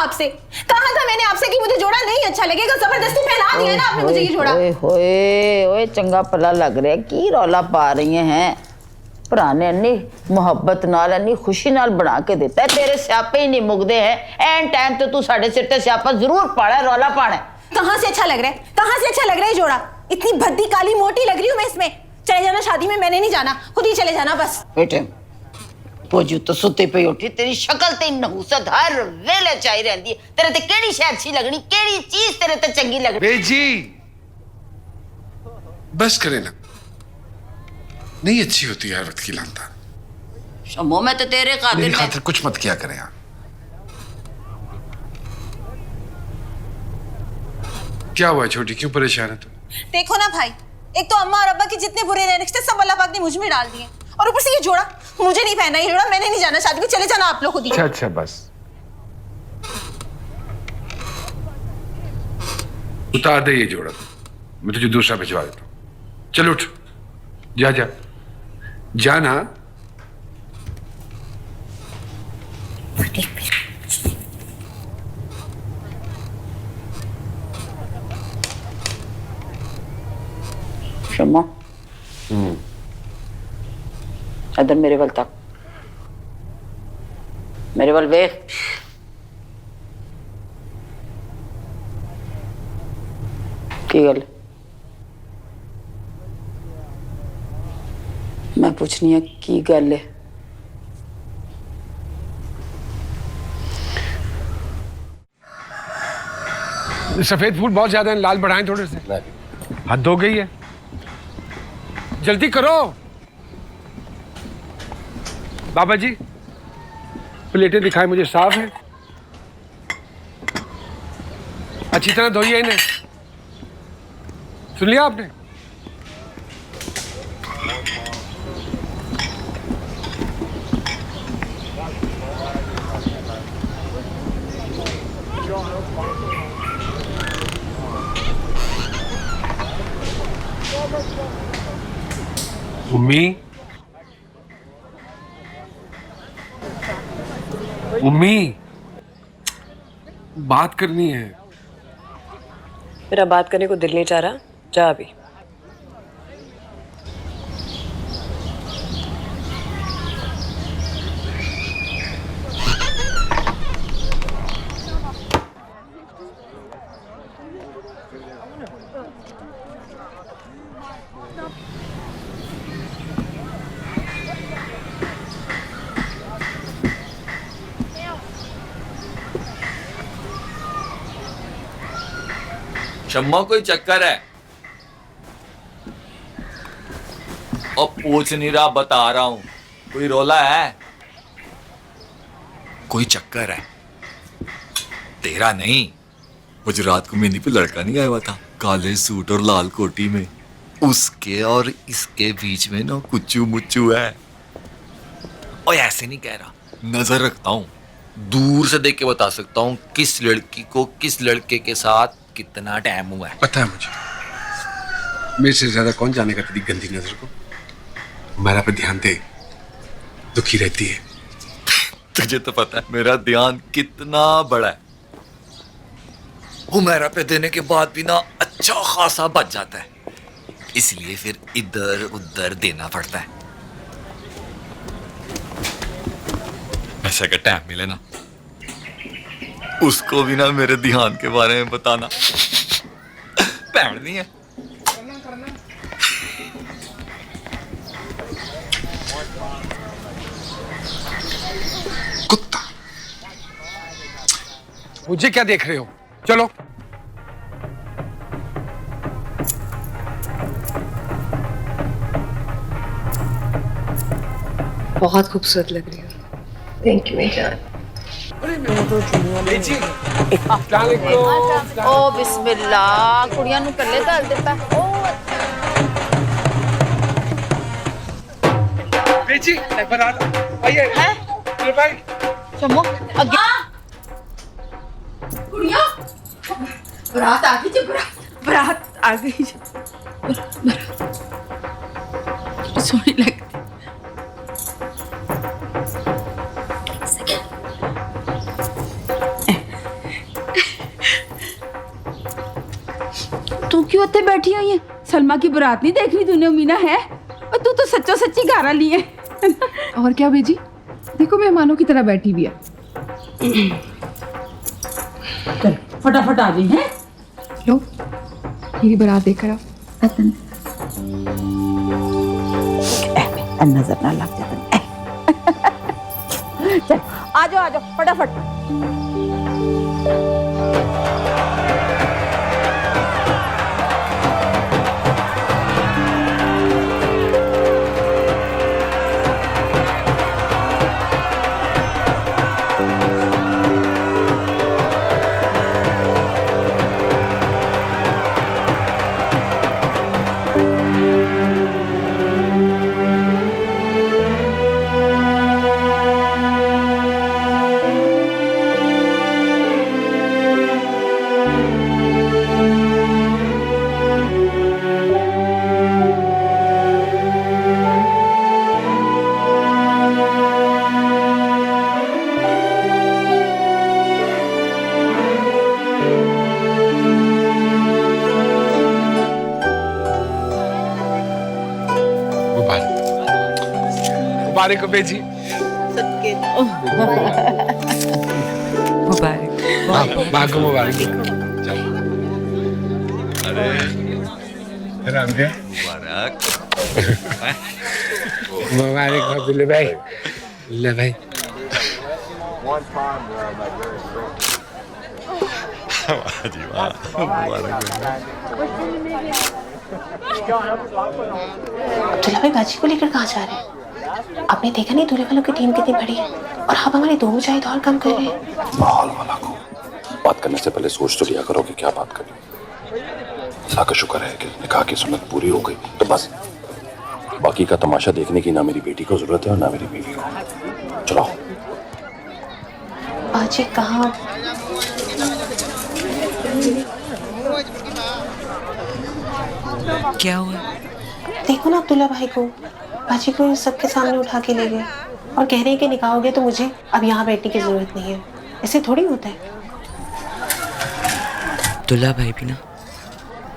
आपसे, कहा था मैंने आपसे कि मुझे जोड़ा नहीं अच्छा लगेगा, जबरदस्ती पहना दिया ना आपने मुझे ये जोड़ा। ओए ओए चंगा भला लग रहा है, की रौला पा रही हैं? भरा ने इन्नी मुहब्बत नाल इन्नी खुशी नाल बना के देता है, तेरे स्यापे ही नहीं मुकदे हैं। एन टाइम तो तू साढ़े सिर ते स्यापा जरूर पाड़ा, रौला पाना। कहाँ से अच्छा लग रहा है, कहाँ से अच्छा लग रहा है जोड़ा? इतनी भद्दी काली मोटी लग रही हूँ मैं इसमें। चले जाना, शादी में मैंने नहीं जाना, खुद ही चले जाना बस। बेटे पोजू तो सुते पे उठी, तेरी शक्ल ते नहूसत हर वेले चाही रहंदी है। तेरे ते केड़ी शय अच्छी लगनी, केड़ी चीज तेरे ते चंगी लगनी? बेजी बस करे ना, नहीं अच्छी होती है हर वक्त की लानता। शम्मो मैं तो तेरे मेरी खातिर खातिर कुछ मत किया करें आप। क्या हुआ छोटी, क्यों परेशान है तुम? देखो ना भाई, एक तो अम्मा और अब्बा के जितने बुरे रहे रिश्ते सब अल्लाह पाक ने मुझ में डाल दिए, और ऊपर से ये जोड़ा। मुझे नहीं पहनना ये जोड़ा, मैंने नहीं जाना शादी में, चले जाना आप लोग खुद ही। अच्छा बस उतार दे ये जोड़ा, मैं तुझे दूसरा भिजवा देता हूं। चल उठ, जा जा जाना। शम्मो इधर मेरे वाल तक, मेरे वाल वेख। की गल? मैं पूछनी है की गल है? सफेद फूल बहुत ज्यादा हैं, लाल बढ़ाएं थोड़े से। हद हो गई है, जल्दी करो। बाबा जी प्लेटें दिखाएं मुझे, साफ है, अच्छी तरह धोइए इन्हें। सुन लिया आपने? उम्मी, उम्मी बात करनी है। मेरा बात करने को दिल नहीं चाह रहा, जा अभी। शम्मा कोई चक्कर है? और पूछ नहीं रहा, बता रहा हूं, कोई रोला है? कोई चक्कर है? तेरा नहीं, गुजरात को मेहंदी पे लड़का नहीं आया हुआ था काले सूट और लाल कोटी में, उसके और इसके बीच में ना कुचू मुच्चू है। और ऐसे नहीं कह रहा, नजर रखता हूं, दूर से देख के बता सकता हूं किस लड़की को किस लड़के के साथ कितना टाइम हुआ है। पता है मुझे, मेरे से ज्यादा कौन जानेगा तेरी गंदी नजर को। मेरा पे ध्यान दे, दुखी रहती है। तुझे तो पता है मेरा ध्यान कितना बड़ा है। वो मेरा पे देने के बाद भी ना अच्छा खासा बच जाता है, इसलिए फिर इधर उधर देना पड़ता है। ऐसा का टाइम मिले ना, उसको भी ना मेरे ध्यान के बारे में बताना। पैड़ नहीं है। कुत्ता, मुझे क्या देख रहे हो? चलो। बहुत खूबसूरत लग रही हो। थैंक यू जान। ओ बिस्मिल्लाह, कुड़ियां नु कल्ले घल दिता। ओ बेची बारात आइए है चलो भाई। शम्मो अगे कुड़िया, बारात आ गई जी, बारात आ गई। सोनी लगती। उत्ते बैठी हुई है। सलमा की बारात नहीं देखनी तूने मीना है? और तू तो सच्चो सच्ची गारा ली है। और क्या बेजी, देखो मेहमानों की तरह बैठी भी है। चल फटाफट आ गई है। लो मेरी बारात देखकर आओ। नजर ना लग जाए। चल आ जाओ फटाफट। मुबारक हो बेजी। मुबारक। माँ को मुबारक। अरे रामदेव मुबारक हो बिल्ले भाई। ले भाई दूल्हा भाई बाजी को लेकर कहाँ जा रहे हैं? आपने देखा नहीं दूल्हे वालों की टीम कितनी बड़ी है और आप हमारी दो मुजाहिद और कम कर रहे हैं। माहौल वाला को बात करने से पहले सोच तो लिया करो कि क्या बात करनी। अल्लाह का शुक्र है कि निकाह की सुन्नत पूरी हो गई, तो बस बाकी का तमाशा देखने की ना मेरी बेटी को जरूरत है और ना मेरी बीवी को। चलो बाजी कहाँ? क्या हुआ? देखो ना अब्दुल्ला भाई को, बाजी को सबके सामने उठा के ले गए और कह रहे हैं कि निकाह हो गया तो मुझे अब यहाँ बैठने की जरूरत नहीं है। ऐसे थोड़ी होता है। दुल्हा भाई भी ना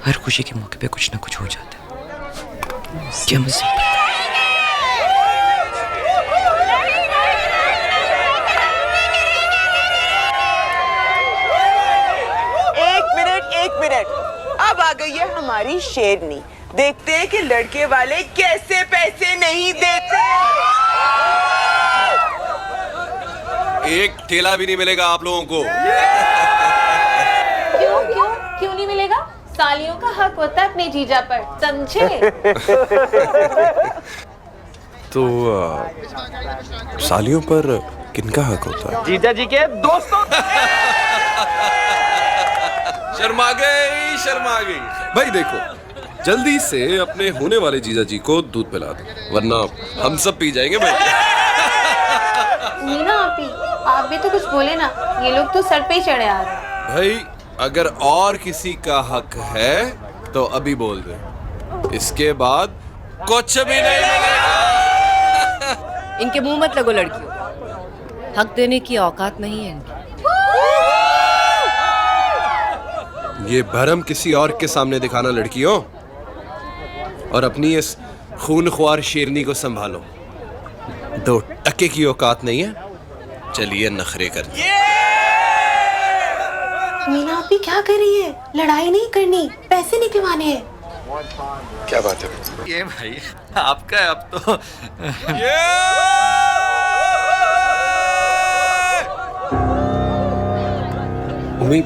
हर खुशी के मौके पे कुछ ना कुछ हो जाता है। क्या मुसीबत। एक मिनट, अब आ गई है हमारी शेरनी। देखते हैं कि लड़के वाले कैसे पैसे नहीं देते। एक ठेला भी नहीं मिलेगा आप लोगों को। क्यों नहीं मिलेगा? सालियों का हक होता है अपने जीजा पर, समझे? तो सालियों पर किनका हक होता है? जीजा जी के दोस्तों। शर्मा गई भाई। देखो जल्दी से अपने होने वाले जीजा जी को दूध पिला दो, वरना हम सब पी जाएंगे भाई। मीना आप भी तो कुछ बोले ना, ये लोग तो सर पे ही चढ़े आ रहे हैं। भाई अगर और किसी का हक है तो अभी बोल दे, इसके बाद कुछ भी नहीं मिलेगा। इनके मुंह मत लगो लड़कियों, हक देने की औकात नहीं है इनकी। ये भरम किसी और के सामने दिखाना लड़कियों, और अपनी इस खूनख्वार शेरनी को संभालो। 2 टके की औकात नहीं है, चलिए नखरे कर। मीना आप भी क्या कर रही है? लड़ाई नहीं करनी, पैसे निकलवाने हैं। क्या बात है? ये भाई आपका है अब तो। उम्मीद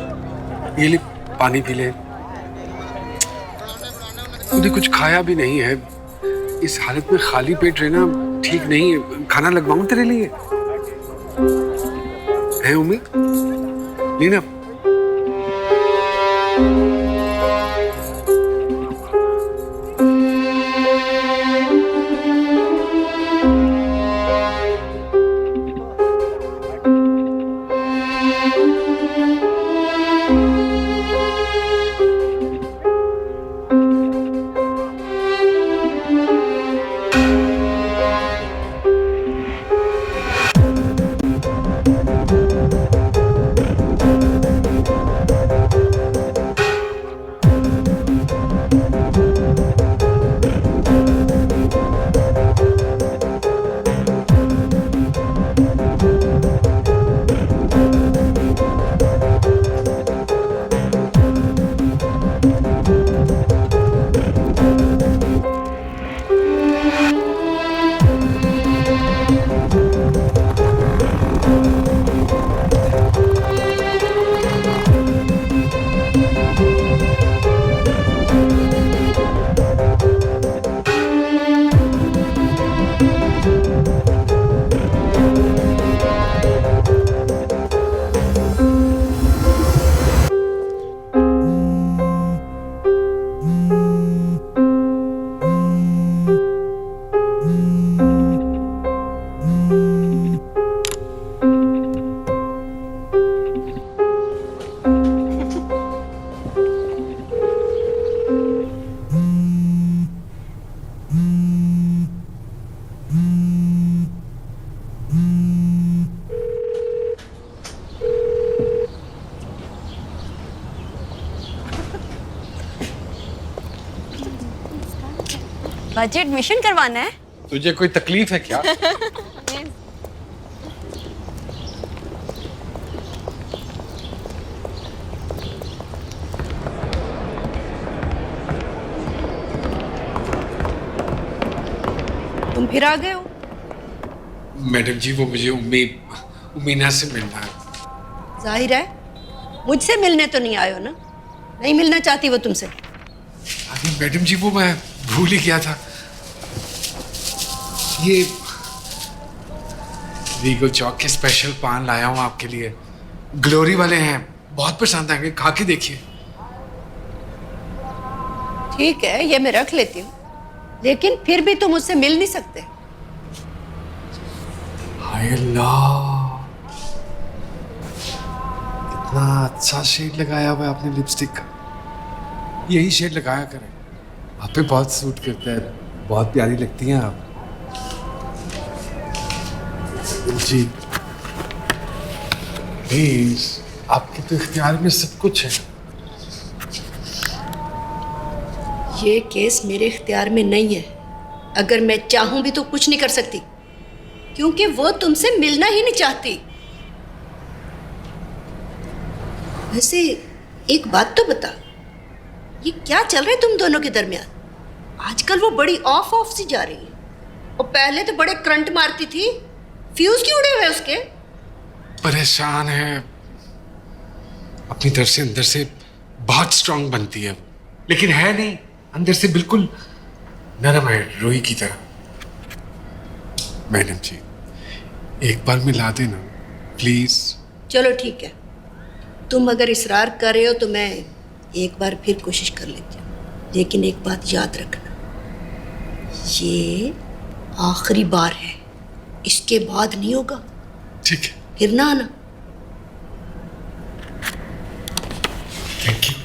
ये ले पानी पी ले। खुद कुछ खाया भी नहीं है, इस हालत में खाली पेट रहना ठीक नहीं है। खाना लगवाऊं तेरे लिए? है उम्मीद? लीना बाजी एडमिशन करवाना है? तुझे कोई तकलीफ है क्या? तुम फिर आ गए हो? मैडम जी वो मुझे उमीना से मिलना है। जाहिर है मुझसे मिलने तो नहीं आए हो ना? नहीं मिलना चाहती वो तुमसे? अरे मैडम जी वो मैं भूल ही गया था। ये वीगो चौक के स्पेशल पान लाया हूँ आपके लिए। ग्लोरी वाले हैं, बहुत पसंद आएंगे, खा के देखिए। ठीक है ये मैं रख लेती हूँ, लेकिन फिर भी तुम मुझसे मिल नहीं सकते। हाय अल्लाह, कितना अच्छा शेड लगाया हुआ है आपने लिपस्टिक का। यही शेड लगाया करें, आप पे बहुत सूट करता है, बहुत प्यारी लगती हैं आप। जी प्लीज, आपके तो इख्तियार में सब कुछ है। ये केस मेरे इख्तियार में नहीं है। अगर मैं चाहूं भी तो कुछ नहीं कर सकती, क्योंकि वो तुमसे मिलना ही नहीं चाहती। वैसे एक बात तो बता, ये क्या चल रहा है तुम दोनों के दरमियान? आजकल वो बड़ी ऑफ सी जा रही है, और पहले तो बड़े करंट मारती थी। फ्यूज क्यों उड़े हुए उसके? परेशान है, अपनी तरफ से अंदर से बहुत स्ट्रांग बनती है, लेकिन है नहीं, अंदर से बिल्कुल नरम है, रुई की तरह। मैडम जी एक बार मिला देना प्लीज। चलो ठीक है, तुम अगर इसरार कर रहे हो तो मैं एक बार फिर कोशिश कर लेती हूँ, लेकिन एक बात याद रखना, ये आखिरी बार है, इसके बाद नहीं होगा। ठीक है, फिर ना आना। Thank you.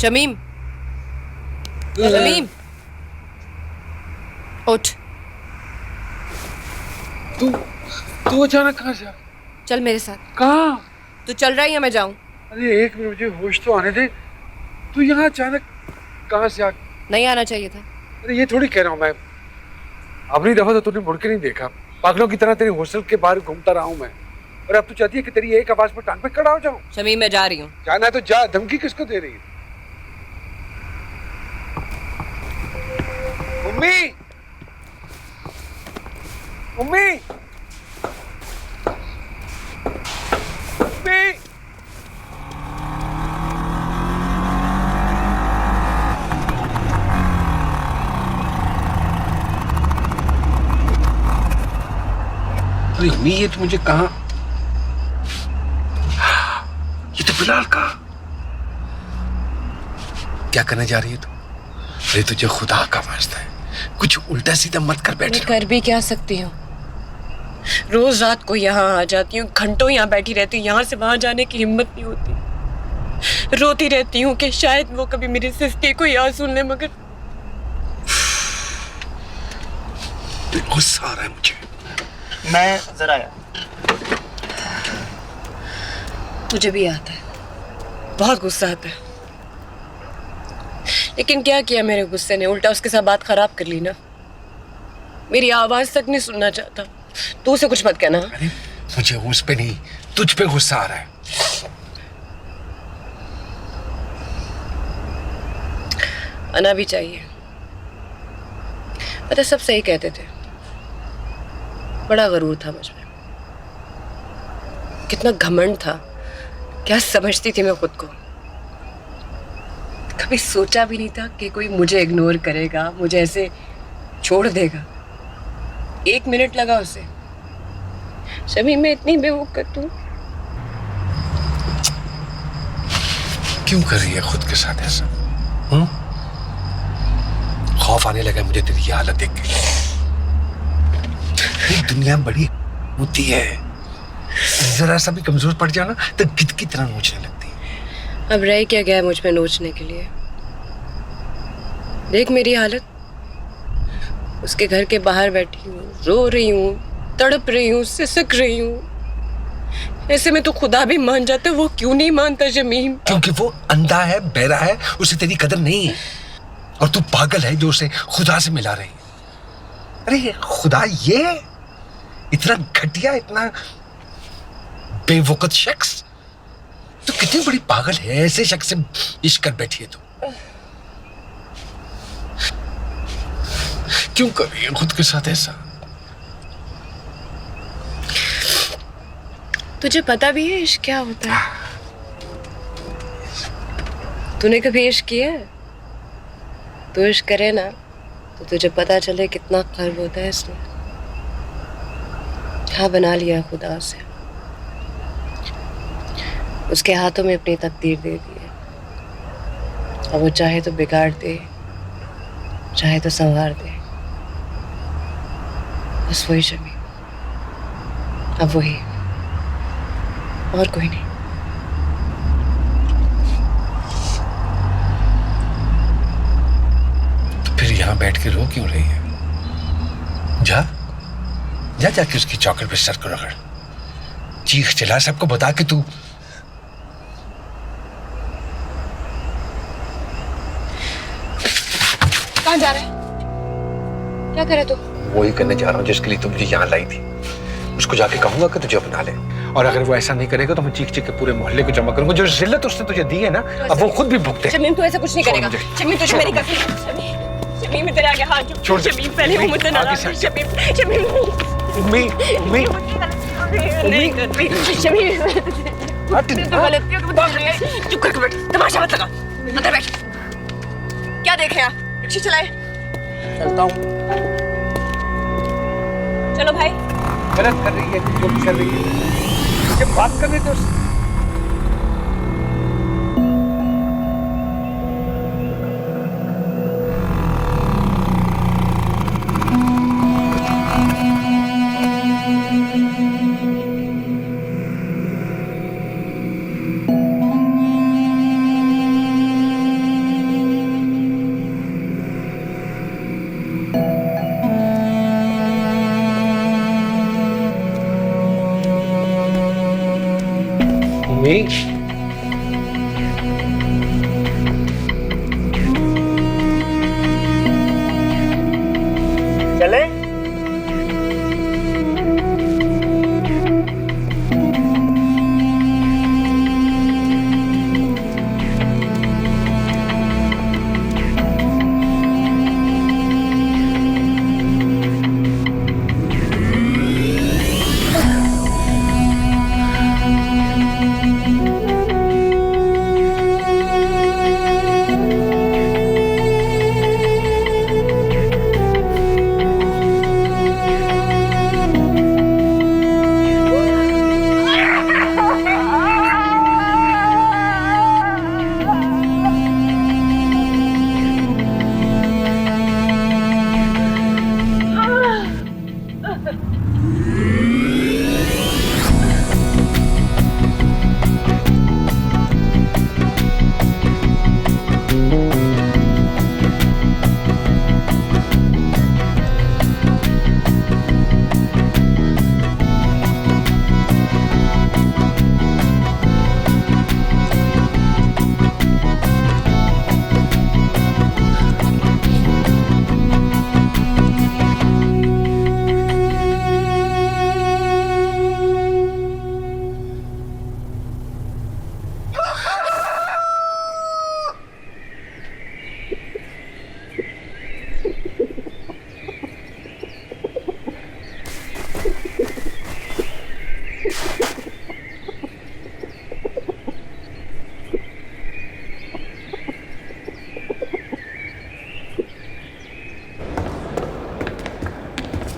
शमीम, शमीम उठ। तू अचानक कहाँ से? चल मेरे साथ। कहाँ? तू चल रहा है या मैं जाऊं? अरे एक मिनट, मुझे होश तो आने दे। तू यहाँ अचानक कहाँ से आ? नहीं आना चाहिए था। अरे ये थोड़ी कह रहा हूँ मैं, अपनी दफा तो तूने मुड़ के नहीं देखा, पागलों की तरह तेरे हॉस्टल के बाहर घूमता रहा हूँ मैं, और अब तू चाहती है कि तेरी एक आवाज पर टांग पे खड़ा हो जाऊं? शमीम मैं जा रही हूँ। जाना है तो जा, धमकी किसको दे रही है? Mummy, mummy, mummy. अरे मम्मी, ये तो मुझे कहाँ, ये तो बिलाल का। क्या करने जा रही है तू? अरे तुझे खुदा का वास्ता है, कुछ उल्टा सीधा मत कर बैठ। मैं कर भी क्या सकती हूँ? रोज रात को यहाँ आ जाती हूँ, घंटों यहाँ बैठी रहती हूँ, यहाँ से वहां जाने की हिम्मत नहीं होती। रोती रहती हूँ कि शायद वो कभी मेरे सिसके को याद सुन ले, मगर तो गुस्सा आ रहा है मुझे। मैं जरा आया। मुझे भी आता है, बहुत गुस्सा आता है, लेकिन क्या किया मेरे गुस्से ने, उल्टा उसके साथ बात खराब कर ली ना। मेरी आवाज तक नहीं सुनना चाहता। तू उसे कुछ मत कहना। अरे मुझे उस पे नहीं, तुझ पे गुस्सा आ रहा है। आना भी चाहिए। पता, सब सही कहते थे, बड़ा गरूर था मुझ में, कितना घमंड था, क्या समझती थी मैं खुद को। कभी सोचा भी नहीं था कि कोई मुझे इग्नोर करेगा, मुझे ऐसे छोड़ देगा। 1 मिनट लगा उसे। शमी, मैं इतनी बेवकूफ हूँ। क्यों कर रही है खुद के साथ ऐसा? खौफ आने लगा मुझे तेरी ये हालत देख के। दुनिया बड़ी होती है, जरा सा भी कमजोर पड़ जाना तो गिद्ध की तरह नोचने लगती है। अब रह क्या गया मुझ में नोचने के लिए? देख मेरी हालत, उसके घर के बाहर बैठी हूँ, रो रही हूँ, तड़प रही हूँ, सिसक रही हूँ। ऐसे में तो खुदा भी मान जाता, वो क्यों नहीं मानता शमीम? क्योंकि वो अंधा है, बहरा है, उसे तेरी कदर नहीं है, और तू पागल है जो उसे खुदा से मिला रही। अरे खुदा, ये इतना घटिया, इतना बेवकूफ शख्स, तो कितनी बड़ी पागल है, ऐसे शख्स से इश्क कर बैठी है तू। क्यों कर रही है खुद के साथ ऐसा? तुझे पता भी है इश्क क्या होता है? तूने कभी इश्क किया है? तू इश्क करे ना तो तुझे पता चले कितना कर्ब होता है इसमें। हाँ, बना लिया खुदा से, उसके हाथों में अपनी तकदीर दे दी है, और वो चाहे तो बिगाड़ दे, चाहे तो संवार दे। बस वही शमी, अब वही, और कोई नहीं। तो फिर यहां बैठ के रो क्यों रही है? जा जा, जाके उसकी चौकट पे सर को रगड़, चीख चिल्ला, सबको बता कि तू। कहाँ जा रहा है? क्या करे तू? वही करने जा रहा हूँ जिसके लिए तू मुझे यहाँ लाई थी। उसको जाके कहूंगा कि तुझे अपना ले, और अगर वो ऐसा नहीं करेगा तो मैं चीख चीख के पूरे मोहल्ले को जमा करूंगा। जो जिल्लत उसने तुझे दी है ना, अब वो खुद भी भुगते। शमीम, तू ऐसा कुछ नहीं करेगा। शमीम, तुझे मेरी कसम। शमीम, मैं तेरे आगे हाथ जोड़। छोड़ दे। शमीम, पहले वो मुझसे नाराज है। शमीम, शमीम, उम्मी, उम्मी, नहीं करती। शमीम, तू गलतियों को बता रही है। चुप करके बैठ, तमाशा मत लगा, अंदर बैठ। क्या देख रहे हैं? रिक्शा चलाए। चलता हूँ। चलो भाई। गलत कर रही है जो भी कर रही है, जब बात कर रही तो चले।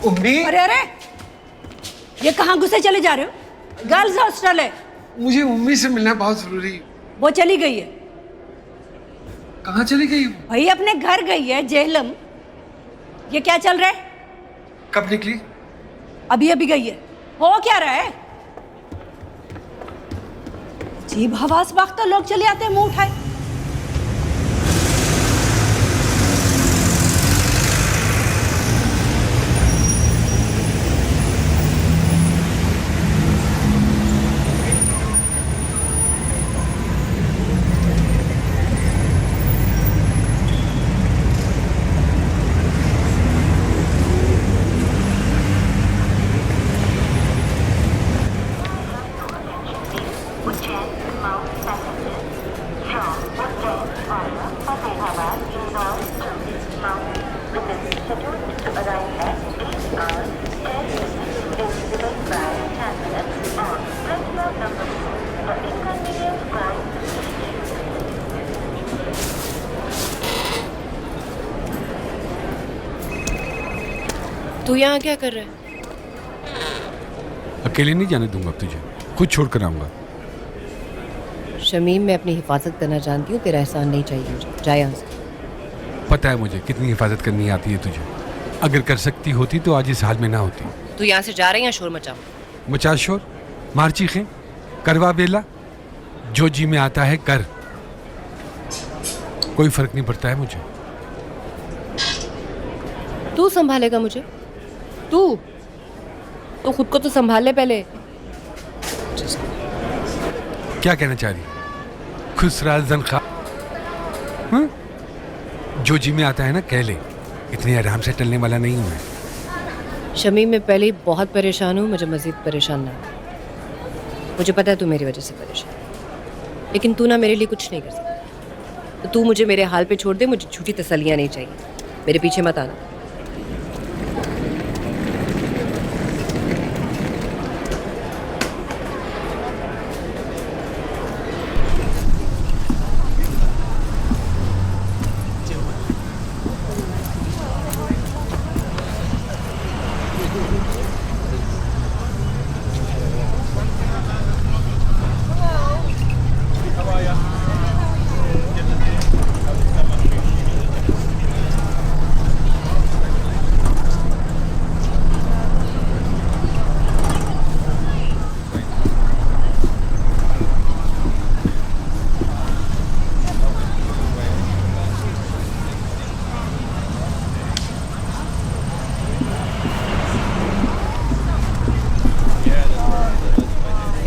उम्मी, अरे अरे, ये कहाँ घुसे चले जा रहे हो? गर्ल्स हॉस्टल है। मुझे उम्मी से मिलना बहुत जरूरी है। वो चली गई है। कहाँ चली गई? भाई अपने घर गई है जेहलम। ये क्या चल रहा है? कब निकली? अभी अभी गई है। हो क्या रहा है? अजीब हवास बाख्ता लोग चले आते हैं मुंह उठाए। तू यहाँ क्या कर रहा है? अकेले नहीं जाने दूंगा तुझे, खुद छोड़ कर आऊंगा। शमीम, मैं अपनी हिफाजत करना जानती हूँ, तेरा एहसान नहीं चाहिए मुझे। जा यहाँ से। पता है मुझे कितनी हिफाजत करनी आती है तुझे। अगर कर सकती होती तो आज इस हाल में ना होती। तू यहाँ से जा रही है या शोर मचाओ? मचा शोर, मार चीखें, करवा बेला, जो जी में आता है कर, कोई फर्क नहीं पड़ता है मुझे। तू संभालेगा मुझे? तू तो खुद को तो संभाल ले पहले। क्या कहना चाह रही? खुसरा जन खा, जो जी में आता है ना कह ले, इतनी आराम से टलने वाला नहीं हूं मैं। शमीम, मैं पहले ही बहुत परेशान हूँ, मुझे मजीद परेशान ना हो। मुझे पता है तू मेरी वजह से परेशान है, लेकिन तू ना मेरे लिए कुछ नहीं कर सकता। तो तू मुझे मेरे हाल पे छोड़ दे, मुझे झूठी तसल्लियाँ नहीं चाहिए। मेरे पीछे मत आना।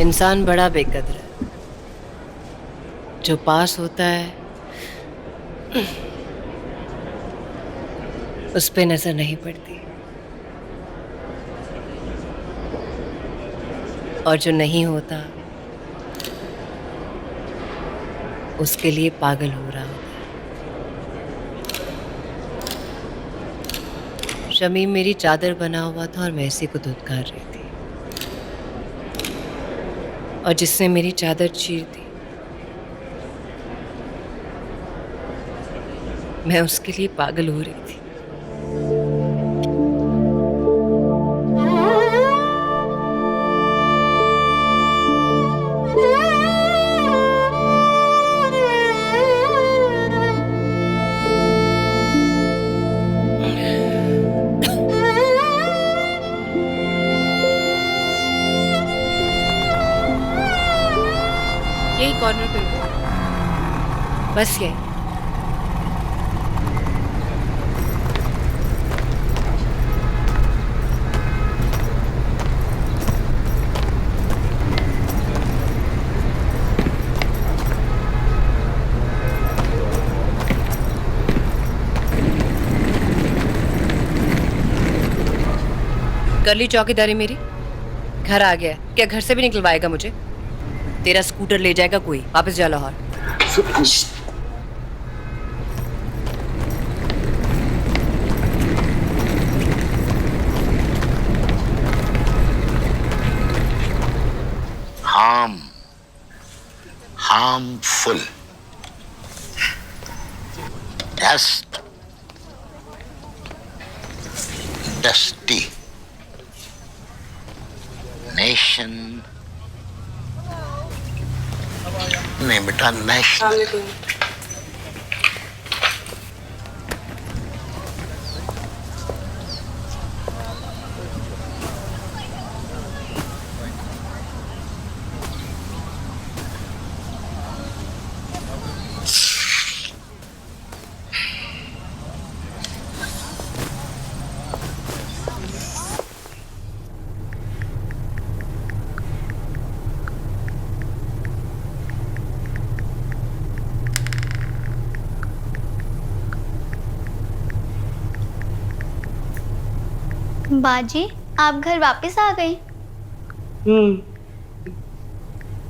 इंसान बड़ा बेकदर है, जो पास होता है उस पे नजर नहीं पड़ती, और जो नहीं होता उसके लिए पागल हो रहा होता है। शमीम मेरी चादर बना हुआ था और मैं इसी को धुतकार रही थी, और जिसने मेरी चादर चीर दी मैं उसके लिए पागल हो रही थी। यही कॉर्नर पे रुको, बस यही। कर ली चौकीदारी मेरी, घर आ गया। क्या घर से भी निकलवाएगा मुझे? तेरा स्कूटर ले जाएगा कोई, वापस जा Lahore. harmful, dust, dusty. Nation नहीं बेटा, नेशन। बाजी, आप घर वापस आ गए?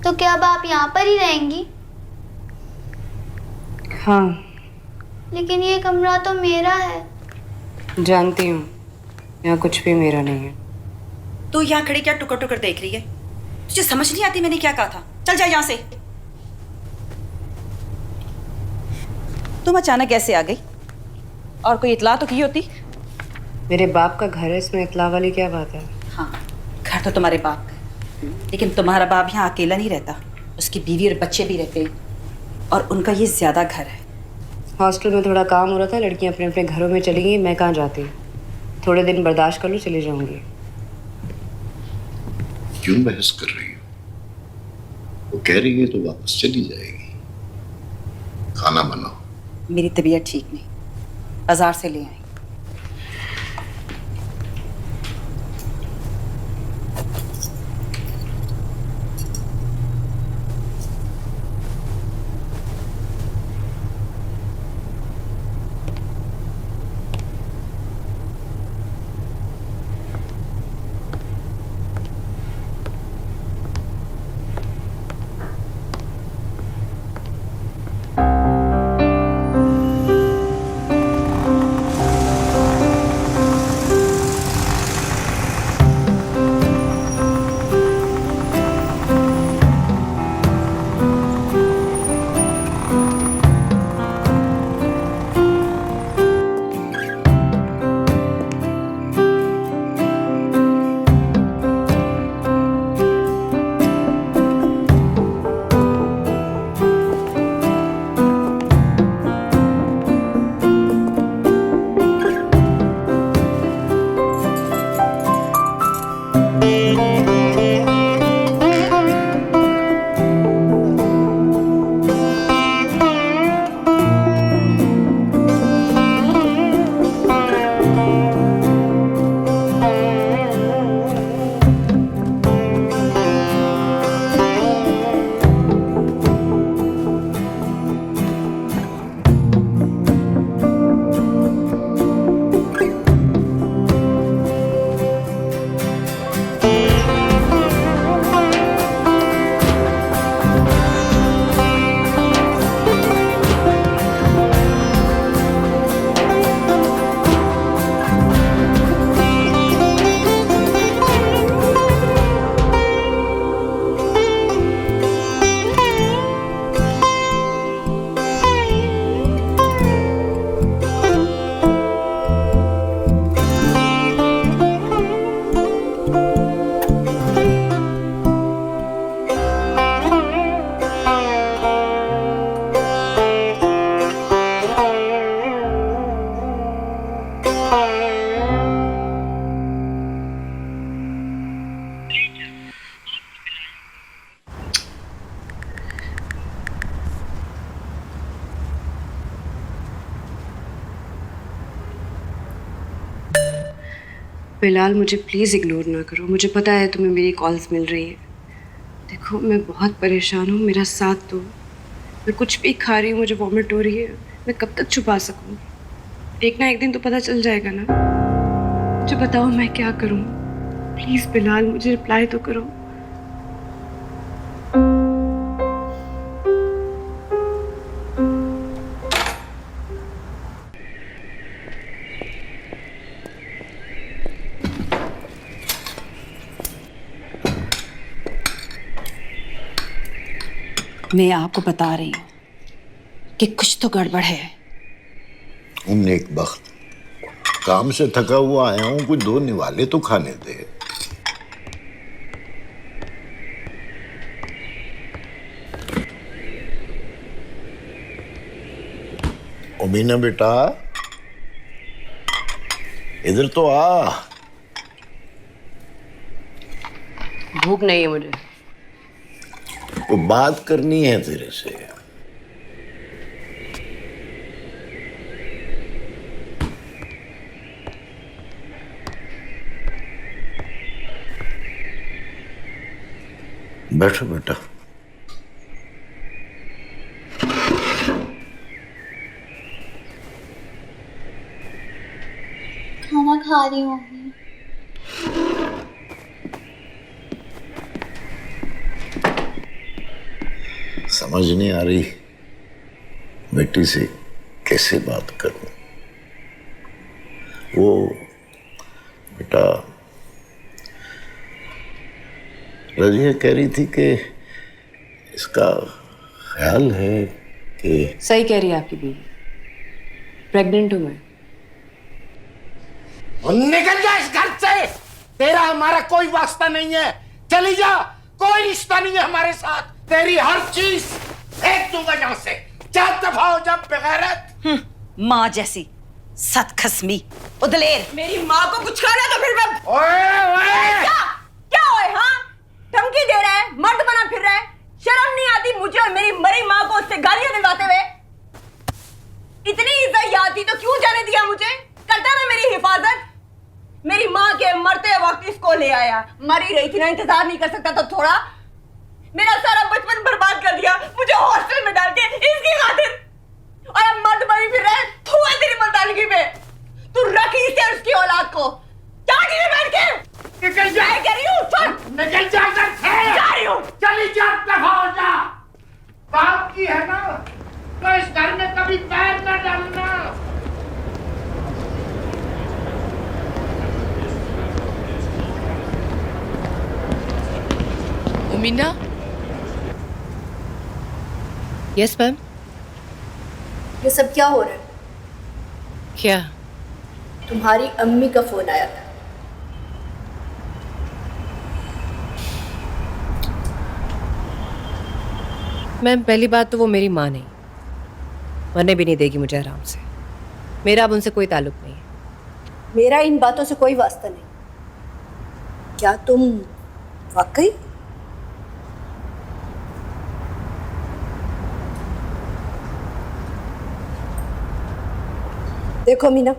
तो क्या अब आप यहाँ पर ही रहेंगी? हाँ। लेकिन ये कमरा तो मेरा है। जानती हूँ, यहाँ कुछ भी मेरा नहीं है। तू यहाँ खड़ी क्या टुकर टुकर देख रही है? तुझे समझ नहीं आती मैंने क्या कहा था? चल जा यहाँ से। तुम अचानक कैसे आ गई? और कोई इतला तो की होती? मेरे बाप का घर है, इसमें इतला वाली क्या बात है? हाँ, घर तो तुम्हारे बाप का है, लेकिन तुम्हारा बाप यहाँ अकेला नहीं रहता, उसकी बीवी और बच्चे भी रहते हैं, और उनका ये ज्यादा घर है। हॉस्टल में थोड़ा काम हो रहा था, लड़कियां अपने अपने घरों में चली गई, मैं कहाँ जाती? थोड़े दिन बर्दाश्त कर लो, चली जाऊंगी। क्यों बहस कर रही हो? वो कह रही है तो वापस चली जाएगी। खाना बनाओ। मेरी तबीयत ठीक नहीं, बाजार से ले आई। बिलाल, मुझे प्लीज़ इग्नोर ना करो। मुझे पता है तुम्हें मेरी कॉल्स मिल रही है। देखो, मैं बहुत परेशान हूँ, मेरा साथ दो। मैं कुछ भी खा रही हूँ, मुझे वॉमिट हो रही है। मैं कब तक छुपा सकूँ? एक ना एक दिन तो पता चल जाएगा ना। मुझे बताओ मैं क्या करूँ? प्लीज़ बिलाल, मुझे रिप्लाई तो करो। मैं आपको बता रही हूँ कि कुछ तो गड़बड़ है। नेक बख्त, काम से थका हुआ आया हूँ, कुछ दो निवाले तो खाने दे। मीना बेटा, इधर तो आ। भूख नहीं है मुझे। वो बात करनी है तेरे से। बैठो बेटा। खाना खा रही हूँ मम्मी। समझ नहीं आ रही बेटी से कैसे बात करूं। वो बेटा रजिया कह रही थी कि इसका ख्याल है कि सही कह रही है आपकी बीवी, प्रेग्नेंट हूं मैं। निकल जा इस घर से, तेरा हमारा कोई वास्ता नहीं है। चली जा, कोई रिश्ता नहीं है हमारे साथ। तेरी हर चीज फेंक दूंगा यहाँ से। चार दफा हो जा बेगैरत। माँ जैसी सत खसमी उदलेर। मेरी माँ को कुछ कहना तो फिर मैं ओए क्या ओए? हाँ, धमकी दे रहा है, मर्द बना फिर रहा है। शर्म नहीं आती मुझे और मेरी मरी माँ को उससे गालियां दिलवाते हुए? इतनी इज्जत याद थी तो क्यों जाने दिया मुझे? करता ना मेरी हिफाजत। मेरी माँ के मरते वक्त इसको ले आया। मरी रही थी ना, इंतजार नहीं कर सकता तो थोड़ा? मेरा सारा बचपन बर्बाद कर दिया मुझे हॉस्टल में डाल के इसकी खातिर। और अब मर्द बनी फिर रहा है। तू है तेरी मर्दानगी में। तू रख इसे उसकी औलाद को। क्या गिरे बैठ के? निकल जा। कह रही हूँ छोड़। निकल जा घर से। जा रही हूँ। चली जा, दफा हो जा। बाप की है ना तो इस घर में कभी पैर न डालना। मीना। Yes ma'am. ये सब क्या हो रहा है? क्या? तुम्हारी अम्मी का फोन आया था। मैम पहली बात तो वो मेरी माँ नहीं, मरने भी नहीं देगी मुझे आराम से। मेरा अब उनसे कोई ताल्लुक नहीं है। मेरा इन बातों से कोई वास्ता नहीं। क्या तुम वाकई? देखो मीना,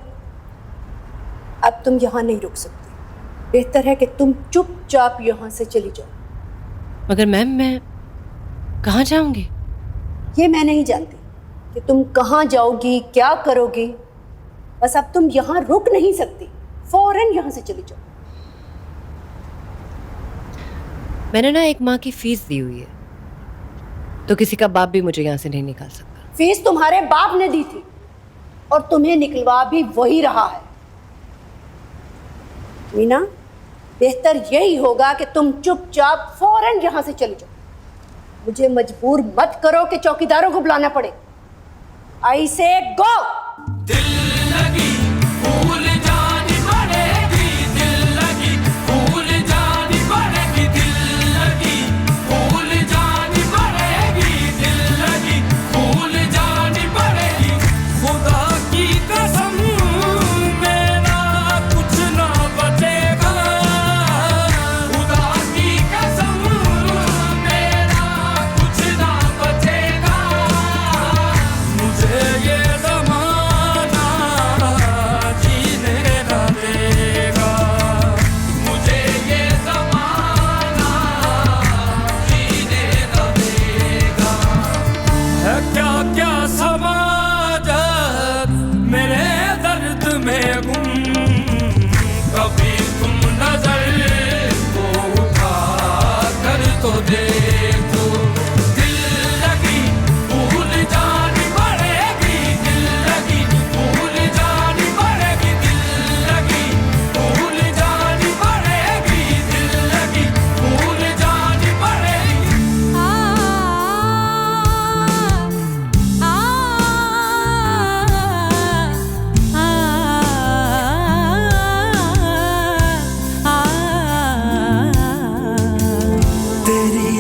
अब तुम यहाँ नहीं रुक सकती। बेहतर है कि तुम चुपचाप यहाँ से चली जाओ। मगर मैम मैं कहाँ जाऊंगी? ये मैं नहीं जानती कि तुम कहाँ जाओगी, क्या करोगी। बस अब तुम यहाँ रुक नहीं सकती, फौरन यहाँ से चली जाओ। मैंने ना एक माँ की फीस दी हुई है, तो किसी का बाप भी मुझे यहाँ से नहीं निकाल सकता। फीस तुम्हारे बाप ने दी थी और तुम्हें निकलवा भी वही रहा है। मीना, बेहतर यही होगा कि तुम चुपचाप फौरन यहाँ से चली जाओ। मुझे मजबूर मत करो कि चौकीदारों को बुलाना पड़े। आई से गो।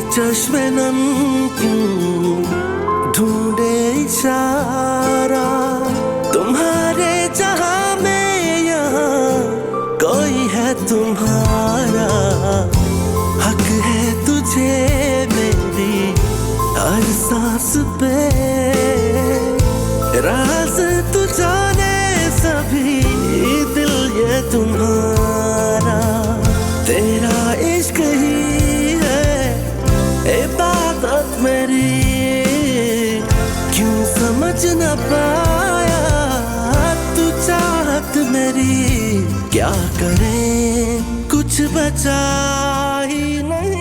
चश्मे नम क्यों ढूंढे इशारा तुझे मेरी हर सांस पे, राज तू जाने सभी दिल ये तुम्हारा, तेरा इश्क ही है इबादत मेरी, क्यों समझ न पाया तू चाहत मेरी, क्या करें कुछ बचा ही नहीं।